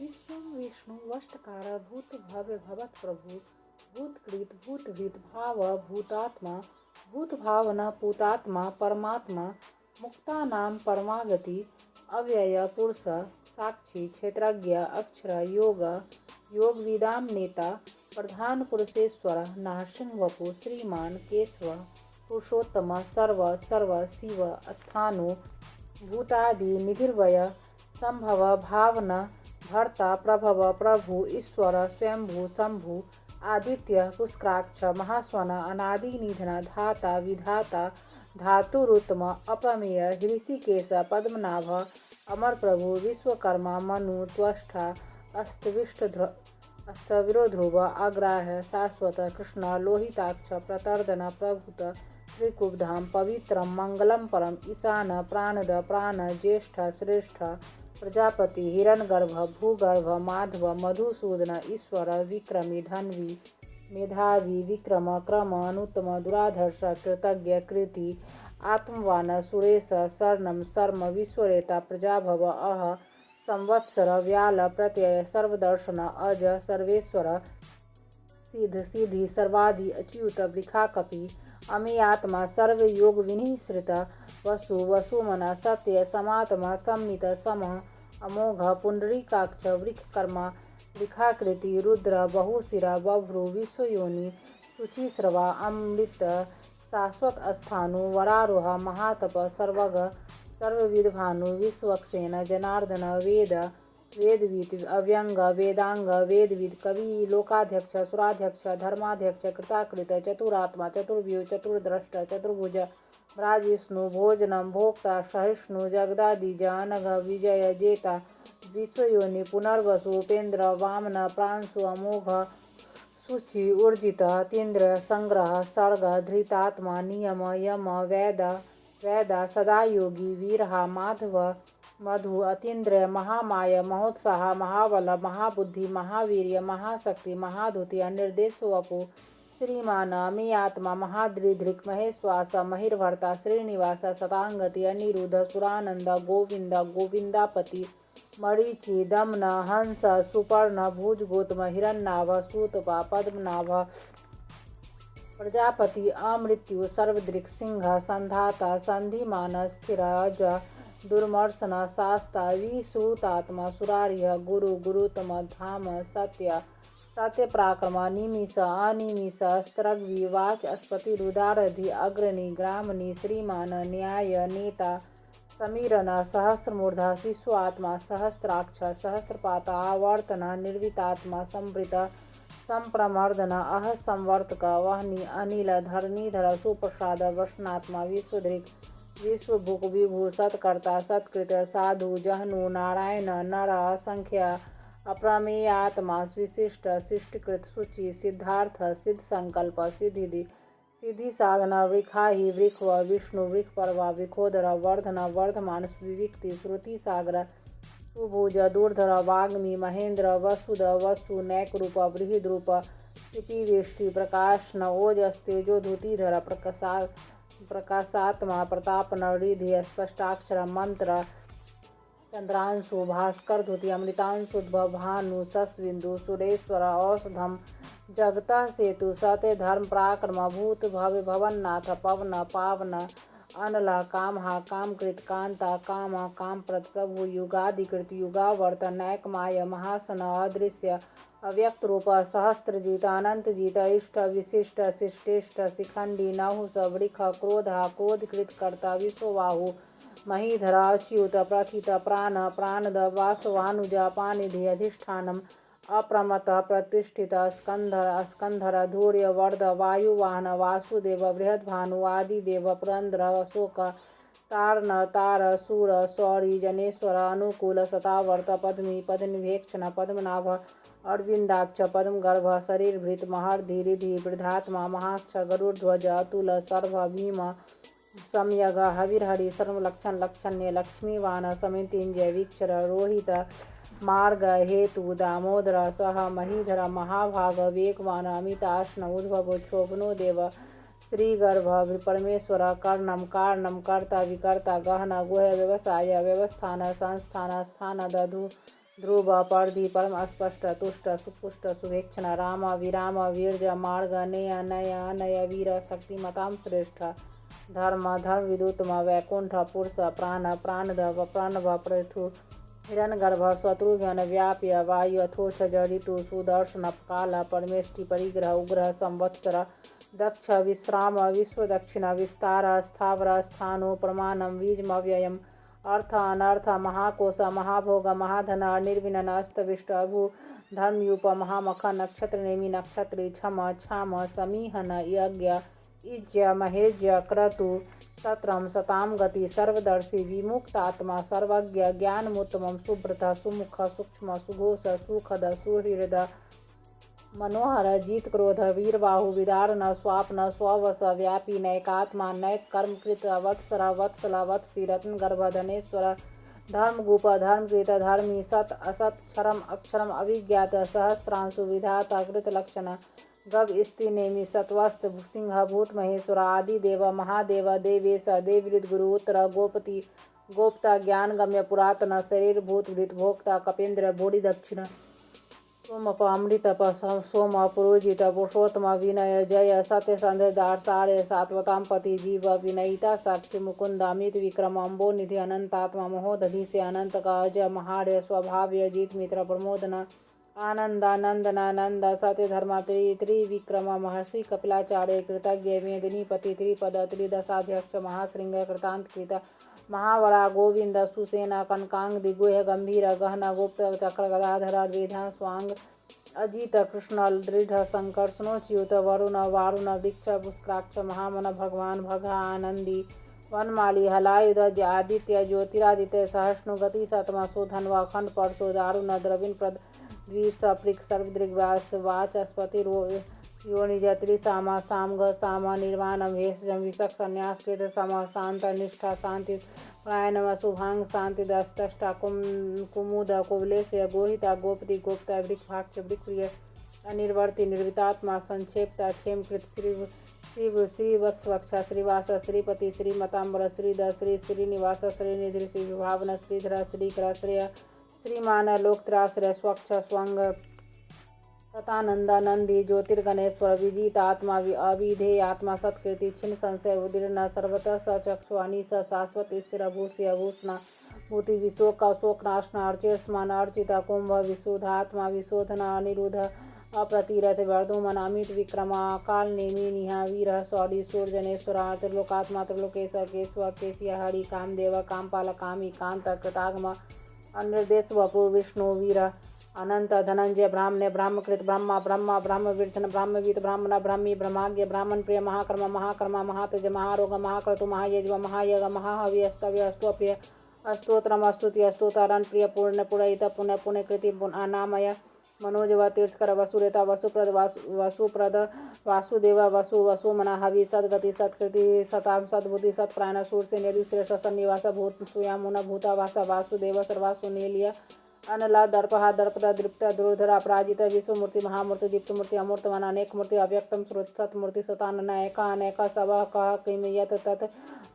विश्वं विष्णु वष्टकार भूत भव्य भवत् प्रभु भूतकृत भूतभृत भाव भूतात्मा भूत भावना पूतात्मा परमात्मा मुक्तानां परमागति अव्यय पुरुष साक्षी क्षेत्रज्ञ अक्षर योग योग विदाम नेता प्रधान पुरुषेश्वर नारसिंह वपु श्रीमान केशव पुरुषोत्तम सर्व सर्व शिव स्थानु भूतादि निधिर्वय संभव भावना भर्ता प्रभव प्रभु ईश्वर स्वयंभू शंभु आदित्य पुष्कराक्ष महास्वन अनादि निधन धाता विधाता धातुरुत्तम अप्रमेय ऋषिकेश पद्मनाभ अमर प्रभु विश्वकर्मा मनु त्वष्टा अस्तविरो ध्रुव अग्राह शाश्वत कृष्ण लोहिताक्ष प्रतर्दन प्रभुत त्रिकुब्धाम पवित्रम मंगलम परम ईशान प्राणद प्राण ज्येष्ठ श्रेष्ठ प्रजापति हिरण्यगर्भ भूगर्भ माधव मधुसूदन ईश्वर विक्रमी धन्वी मेधावी विक्रम क्रम अनुत्तम दुराधर्ष कृतज्ञ कृति आत्मवान सुरेश शरणम शर्म विश्वरेता प्रजाभव अह संवत्सर व्याल प्रत्यय सर्वदर्शन अज सर्वेश्वर सिद्ध सिद्धि सर्वाधि अच्युत वृखा कपि अमेयात्मा सर्वयोग विनिश्रित वसु वसुमना सत्य समात्मा सम्मित समः अमोघ पुंडरीकाक्ष वृक्षकर्मा वृखाकृति रुद्र बहुशिरा बभ्रु विश्वयोनि शुचिश्रवा अमृत शाश्वत स्थानु वरारोह महातप सर्वग सर्वविद्भानु विश्वक्सेन जनार्दन वेद वेदविद अव्यंग वेदांग वेदविद कवि लोकाध्यक्ष सुराध्यक्ष धर्माध्यक्ष कृताकृत चतुरात्मा चतुर्व्यूह चतुर्द्रष्ट चतुर्भुज ब्राजिष्णु भोजनम भोक्ता सहिष्णु जगदादिज अनघ विजय जेता विश्वयोनि पुनर्वसु उपेन्द्र वामन प्रांशु अमोघ शुचि ऊर्जित तीन्द्र संग्रह सर्ग धृतात्मा नियम यम वेद वेदा सदा योगी वीरहा माधव मधु अतीन्द्र महामाय महोत्साह महाबल महाबुद्धि महावीर्य महाशक्ति महाधुति अनिर्देशो अपु श्रीमान अमीयात्मा महाद्रिधृक् महेश्वास महिर्भर्ता श्रीनिवास सतांगति अनिरुद्ध सुरानंद गोविंद गोविंदापति मरीचि दमन हंस सुपर्ण भुजगोतम हिरण्नाभ सूतपा पद्मनाभ प्रजापति अमृत्यु सर्वदृक् सिंह संधाता संधिमान स्थिर अज दुर्मर्शन शास्ता विश्रुतात्मा सुरार्य गुरु गुरुतम धाम सत्य सत्य पराक्रम निमिष अनिमिष स्त्रग्वी वाच अस्पति रुदारधि अग्रणी ग्रामणी श्रीमान न्याय नेता समीरन सहस्रमूर्धा शिशुआत्मा सहस्राक्ष सहस्रपाता आवर्तन निर्वितात्मा संवृत संप्रमर्दन अह संवर्तक वहनी अनिल धरणीधर सुप्रसाद वृषणात्मा विश्वधृक् विश्वभुक विभू सत्कर्ता सत्कृत साधु जहनु नारायण नर असंख्य अप्रमेयात्मा विशिष्ट शिष्टकृत शुचि सिद्धार्थ सिद्ध संकल्प सिद्धि सिद्धि साधना वृखाहि वृक्व विष्णु वृक्ष पर्वा विखोदर वर्धन वर्धमान विविक्ति श्रुति सागर सुभुज दूरधर वाग्मी महेंद्र वसुद वसु नैक रूप बृहद रूप स्थितिवेष्टि प्रकाशन ओजस तेजो धुतिधर प्रकाशात्मा प्रतापन रिधि स्पष्टाक्षर मंत्र चंद्रांशु भास्कर धुति अमृतांशुद्भव भानु सस्विंदु सुरेश्वर औषधम जगतः सेतु सत्य धर्म पराक्रम भूत भव्य भवन्नाथ पवन पावन अनल कामहा कामकृत कांता काम कामप्रद प्रभु युगादिकृत युगावर्त नैकमाय महासन अदृश्य अव्यक्त रूप सहस्त्रजीत अनंतजीत इष्ट विशिष्ट शिष्टेष्ट शिखंडी नहुष वृख क्रोधा क्रोधकृत कर्ता विश्वबाहु महीधर अच्युत प्रथित प्राण प्राणद वासवानुज पानिधि अधिष्ठानम अप्रमत प्रतिष्ठित स्कंधर स्कंधर धूर्य वर्ध वायुवाहन वासुदेव बृहद्भानु आदिदेव पुरंदर अशोक तारण तार सूर सौरी जनेश्वर अनुकूल सतावर्त पद्मी पद्मभेक्षण पद्मनाभ अरविंदाक्ष पद्मगर्भ शरीरभृत महर्धि रिधि वृद्धात्मा महाक्ष गरुड़ध्वज अतुल सर्व भीम सम्यग हविर्हरि सर्वलक्षण लक्षण्य लक्ष्मीवान समितिंजय वीक्षर रोहित मार्ग हेतु दामोदर सह महीधर महाभाग वेगवान अमिताश्न उद्भव क्षोभनो देव श्रीगर्भ परमेश्वर कर्णम कारणम कर्ता विकर्ता गहन गुह व्यवसाय व्यवस्थान संस्थान स्थान दधु ध्रुव पर्दि परम अस्पष्ट तुष्ट सुपुष्ट सुभेक्षण राम विराम वीर्ज मार्ग नय नय नय वीर शक्तिमतां श्रेष्ठ धर्म धर्म विदुतम वैकुंठ पुरुष प्राण प्राणधव प्रणव पृथु हिरण्यगर्भ शत्रुघ्न व्याप्य वायु अथोछ जरितु सुदर्शन काल परमेष्टि परिग्रह उग्रह संवत्सर दक्ष विश्राम विश्वदक्षिण विस्तार स्थावर स्थाणु प्रमाणम बीजमव्ययम् अर्थ अनर्थ महाकोश महाभोग महाधन निर्विनन अस्तविष्ट अभु धर्मयूप महामख नक्षत्र नेमि नक्षत्री छम छाम समीहन यज्ञ इज्य महेज्य क्रतु सत्रम सताम गति सर्वदर्शी विमुक्तात्मा सर्वज्ञ ज्ञानमुत्तमं सुब्रत सुमुख सूक्ष्म सुघोष सुखद सुहृद मनोहर जीत क्रोध वीरबाहु विदारण स्वाप्न स्ववश व्यापी नैकात्मा नैक कर्मकृत वत्सर वत्सल वत्सी रत्न गर्भ धनेश्वर धर्मगूप धर्मकृत धर्मी सत असत क्षरम अक्षरम अभिज्ञात सहस्रांशु विधाता कृत लक्षण गव स्त्री नेमि सत्वस्त सिंह भूत महेश्वर आदि देव महादेव देवेश देवृद गुरु उत्तर गोपति गोप्ता ज्ञान गम्य पुरातन शरीर भूत वृत भोक्ता कपेन्द्र भोड़ी दक्षिण सोमप अमृतप सोम पुरोजित पुरुषोत्तम विनय जय सत्य संध्यार सारे सात्वताम पति जीव विनयिता साक्षी मुकुंद अमित विक्रम अम्बो निधि अनंतात्मा महोदधि से अनंत का अजय महार्य स्वभाव्य जीत मित्र प्रमोदन आनंदानंदनानंद सत्य धर्मा त्रिविक्रम महर्षि कपिलाचार्य कृतज्ञ मेदिनीपति त्रिपद त्रिदशाध्यक्ष महाशृंग कृतांत कृत महावरा गोविंद सुसेना कनकांग दिग्गुह गंभीर गहन गुप्त चक्र गदाधर वेधा स्वांग अजित कृष्ण दृढ़ शंकर स्नोच्युत वरुण वारुण वृक्ष पुष्कराक्ष महामन भगवान भगा आनंदी वनमाली हलायुध आदित्य ज्योतिरादित्य सहस्नु गति सतमा शोधन अखंड परशो दारुण द्रविण प्रद द्वीप सप्रिक सर्वदृग्वास वाचस्पति योनिज त्रिसामा सामघ साम निर्वाण भेषजम विषक संन्यास कृत सम शांत निष्ठा शांति प्रायणम शुभांग शांति दस्तष्टा कुमुद कुबलेश गोहिता गोपति गोप्ता वृक्भाक्ष वृक्प्रिय अनिर्वर्ति निर्वितात्मा संक्षेपता क्षेमकृत श्रीवत्सवक्षा श्रीवास श्रीपति श्रीमतांबर श्रीद श्री श्रीनिवास श्रीनिधि श्री विभावन श्रीधर श्रीकर श्रेय श्रीमान लोकत्राश्रय स्वच्छ स्वंग तथानंदानंदी ज्योतिर्गणेश्वर विजित आत्मा अविधेय आत्मा सत्कृति छिन्न संशय उदीर्ण सर्वतः सचक्षु अनिश शाश्वत स्थिर भूषि अभूषण भूति विशोक शोकनाशना अर्चस्मान अर्चिता कुंभ विशोधात्मा विशोधन अनिरुद्ध अप्रतिरथ वर्धुमन अमित विक्रमा काल नेमि निहा वीर सौरी सूर्यजनेश्वर त्रिलोकात्मा त्रिलोकेश केशव केशिया हरि कामदेव कामपाल कामी कांत कृतागम अनिर्देश वपु विष्णु वीर अनंत धनंजय ब्राह्मण्य ब्राह्मकृत ब्रह्मा ब्रह्मा ब्राह्मवीर्धन ब्राह्मवीत ब्राह्मण ब्राह्मी ब्रह्माज्ञ ब्राह्मण प्रिय महाकर्म महाकर्म महातेज महारोग महाक्रतु महायज्व महायग महाहवि अष्टव्य अस्तोप्य अस्तोत्रम अस्तुति अस्तोतारण प्रिय पूर्ण पुरहित पुण्य पुण्य कृति अनामय मनोजव तीर्थकर वसुरेता वसुप्रद वसुप्रद वासुदेव वसु वसुमना हवि सदगति सत्कृति सताम सद्बुद्धि सत्प्राण सूर्य नेदुश्रेष्ठ सन्निवास भूत सुयामुन भूतावास वासुदेव सर्वासु नीलिय अनला दर्पहा दर्पदा दृप्त दुर्धरा अपराजित विश्वमूर्ति महामूर्ति दीप्तमूर्ति अमूर्तमान अनेक मूर्ति अव्यक्तम सत्मूर्ति सतानन एका अनेक सब कह किम यत तत्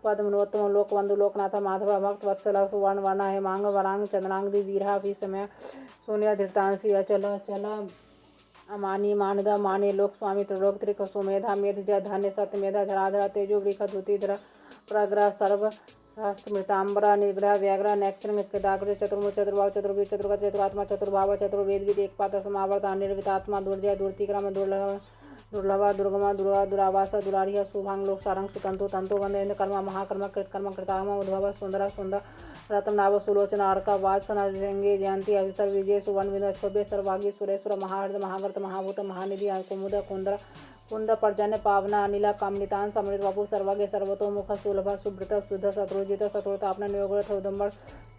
पद्मनोत्तम लोकबंधु लोकनाथ माधव भक्त वत्सल सुवर्ण वर्ण हेमांग वरांग चंद्रांग वीरा विस्मय शून्य धृतांसी अचल चल अमानी मानद माने लोक स्वामी त्रिलोक त्रिक सुमेधा मेध धन्य सत्य मेधा धराधरा तेजो वृख धुतिधर प्रग्रह सर्व सहस्त्रमृतांबरा निर्ग्रह व्याघ्र नैक्षण दाग्र चतुर्मुख चतुर्भाव चतुर्भुज चतुर्गत चतुरात्मा चतुर्भाव चतुर्वेद विद एकपात समावर्त अनिर्वितात्मा दुर्जय दुर्तिक्रम दुर्लभ दुर्गमा दुर्गा दुरावास दुरारिह शुभांग लोक सारंग सुतंतु तंतु वंद कर्म महाकर्म कृतकर्म कृतागम उद्भव सुंदर सुंदर रत्नाभ सुलोचन अर्क वासन जंगे जयंती अविसर विजय सुवर्ण विंद क्षोभ्य सर्वागी सुरेश्वर महाहृद महागर्त महाभूत महानिधि कुमुद कुंदर कुंद पर्जन्य पावना अनिला कामनितान समृत वपु सर्वज्ञ सर्वतोमुख सुलभ सुभृत शुद्ध शत्रुजित शत्रुतापन नियोगृत उदम्बर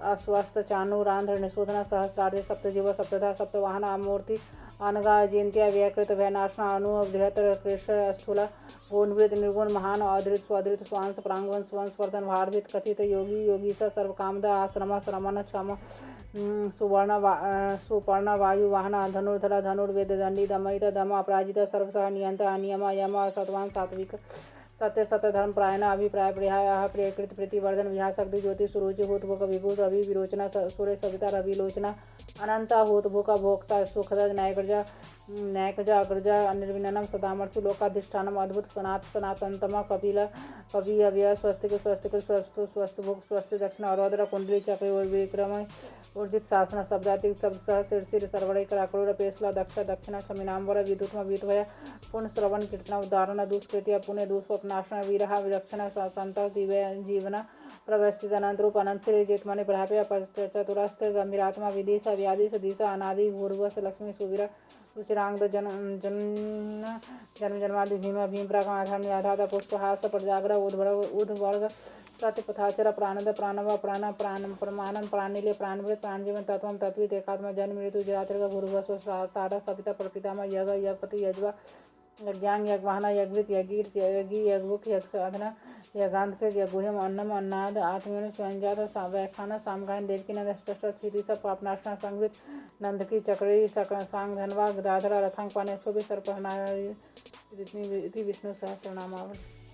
अस्वस्थ चाणुरांध्र निशोधन सहस्रार्ध सप्तजीव सप्तधा सप्तवाहन अमूर्ति अनगा जयंत्या व्याकृत भयनाशना अनु बृहत कृष्ण स्थूल गुणवृत निर्गुण महान अधृत स्वाधृत स्वांस प्रांगवन स्वंस वर्धन भारभित कथित योगी योगी सर्वकामद आश्रम श्रमण क्षम सुपर्ण वायु वाहन धनुर्धर धनुर्वेद दंडी दमयित दम अपराजित सर्वसह नियंत अनियम यम सत्वान सात्विक सत्य सत्य धर्म प्रायण अभिप्राय प्रियाय प्रियकृत प्रीतिवर्धन विहार शक्ति ज्योति सुरुचि हूत भोग विभूत रवि विरोचना सूर्य सविता रवि लोचना अनंता हूत भोग भोक्ता सुखद न्यायकजा अग्रजा निर्विनम सदामर्षि लोकाधिष्ठानम अद्भुत सनातनतम कपिल कवि अव्यय स्वस्तिक स्वस्तिक स्वस्तु स्वस्थ भोग स्वस्ति दक्षिण अरोदर कुंडली चक्र और विक्रम ऊर्जित शासन शब्दातिक शब्द सह शीर्षिर सर्वण कराक्रूर पेशला दक्ष दक्षिण क्षमिनाम्बर विद्युत्म विद्वय पुण्य श्रवण कीर्तन उदाहरण दुष्कृत्य पुण्य दुष्स्वप्नाशन वीरहा विलक्षण संत जीवन प्रवस्थित अनंत रूप अनंत श्री जितमणि प्राप्य चतुरस्थ गंभीरात्मा विदिशा व्याधि दिशा अनादि भूर्भुवस् लक्ष्मी सुवीर रुचिरांग जन्म जन्मादि भीम भीम प्रागमाधर्म याधाता पुष्पहास प्रजागर उद्वर्ग सत्य पथाचर प्राणद प्राणव प्राण प्राण प्रमाणम प्राणिले प्राणवृत प्राणजीवन तत्व तत्वित एकात्मा जन्म मृत्यु जरात्रिक भूर्भुवस्व तारा सपिता प्रपितामह यग यगपति यज्वा यज्ञांग यज्ञवाहना यज्ञवित यज्ञीर्त यज्ञी यज्ञुक यज्ञसाधना यज्ञांतकृत यज्ञुहम अन्नम अन्नाद आत्मन स्वयंजात व्याख्यान सामगान देवकीनंद क्षितिश पापनाशना संगृत नंदकी चक्री सांग धनवा गदाधरा रथांग पाने शोभि सर्पहनाय विष्णु सहस्रनामावली।